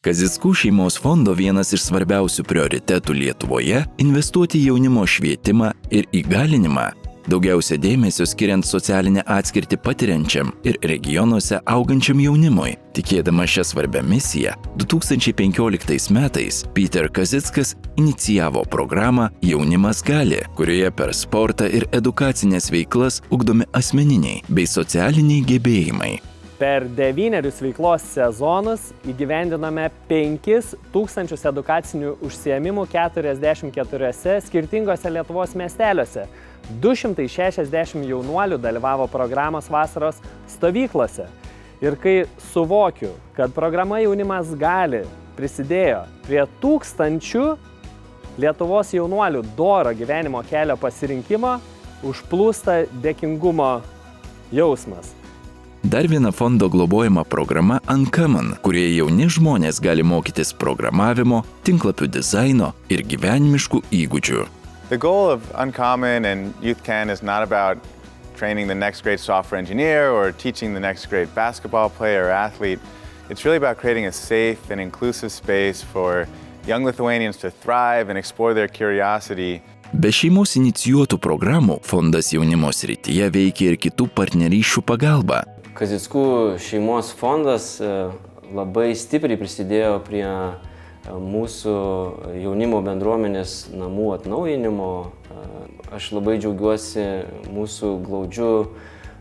Kazickų šeimos fondo vienas iš svarbiausių prioritetų Lietuvoje – investuoti į jaunimo švietimą ir įgalinimą, daugiausia dėmesio skiriant socialinę atskirtį patiriančiam ir regionuose augančiam jaunimui. Tikėdama šią svarbią misiją, 2015 metais Peter Kazickas inicijavo programą Jaunimas gali, kurioje per sportą ir edukacinės veiklas ugdomi asmeniniai bei socialiniai gebėjimai. Per 9 veiklos sezonus įgyvendinome 5000 edukacinių užsiėmimų 44 skirtingose Lietuvos miesteliuose. 260 jaunuolių dalyvavo programos vasaros stovyklose. Ir kai suvokiu, kad programa Jaunimas gali prisidėjo prie 1000 Lietuvos jaunuolių doro gyvenimo kelio pasirinkimo, užplūsta dėkingumo jausmas. Dar viena fondo globojama programa Uncommon, kurioje jauni žmonės gali mokytis programavimo, tinklapių dizaino ir gyvenimiškų įgūdžių. The goal of Uncommon and Youth Can is not about training the next great software engineer or teaching the next great basketball player or athlete. It's really about creating a safe and inclusive space for young Lithuanians to thrive and explore their curiosity. Be šeimos inicijuotų programų, fondas jaunimo srityje veikia ir kitų partnerysčių pagalba. Kazickų šeimos fondas labai stipriai prisidėjo prie mūsų jaunimo bendruomenės namų atnaujinimo. Aš labai džiaugiuosi mūsų glaudžiu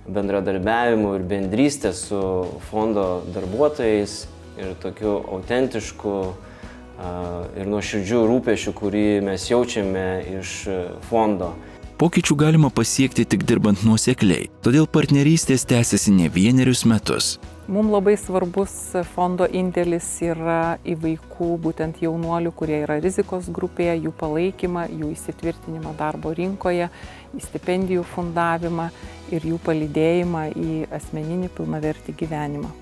bendradarbiavimu ir bendrystė su fondo darbuotojais ir tokiu autentišku ir nuoširdžiu rūpesčiu, kurį mes jaučiame iš fondo. Pokyčių galima pasiekti tik dirbant nuosekliai, todėl partnerystės tęsiasi ne vienerius metus. Mums labai svarbus fondo indėlis yra į vaikų, būtent jaunuolių, kurie yra rizikos grupėje, jų palaikymą, jų įsitvirtinimą darbo rinkoje, į stipendijų fundavimą ir jų palydėjimą į asmeninį pilnavertį gyvenimą.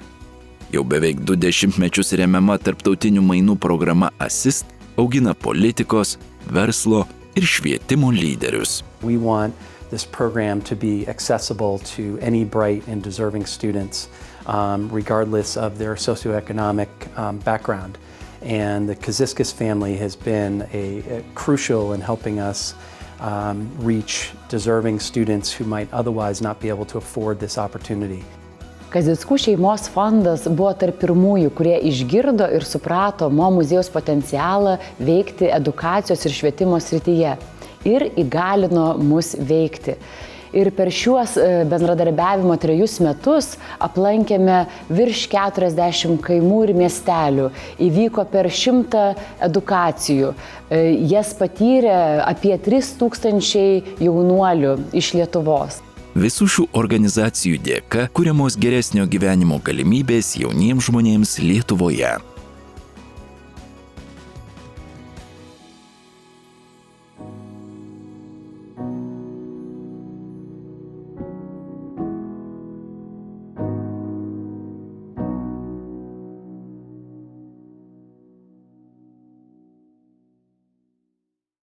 Jau beveik 20 metus remiama tarptautinių mainų programa Assist augina politikos, verslo ir švietimo lyderius. We want this program to be accessible to any bright and deserving students, regardless of their socioeconomic background. And the Kazickas family has been crucial in helping us reach deserving students who might otherwise not be able to afford this opportunity. Kazickų šeimos fondas buvo tarp pirmųjų, kurie išgirdo ir suprato Mo muziejaus potencialą veikti edukacijos ir švietimo srityje ir įgalino mus veikti. Ir per šiuos bendradarbiavimo 3 metus aplankėme virš 40 kaimų ir miestelių, įvyko per 100 edukacijų. Jas patyrė apie 3000 jaunuolių iš Lietuvos. Visų šių organizacijų dėka kuriamos geresnio gyvenimo galimybės jauniems žmonėms Lietuvoje.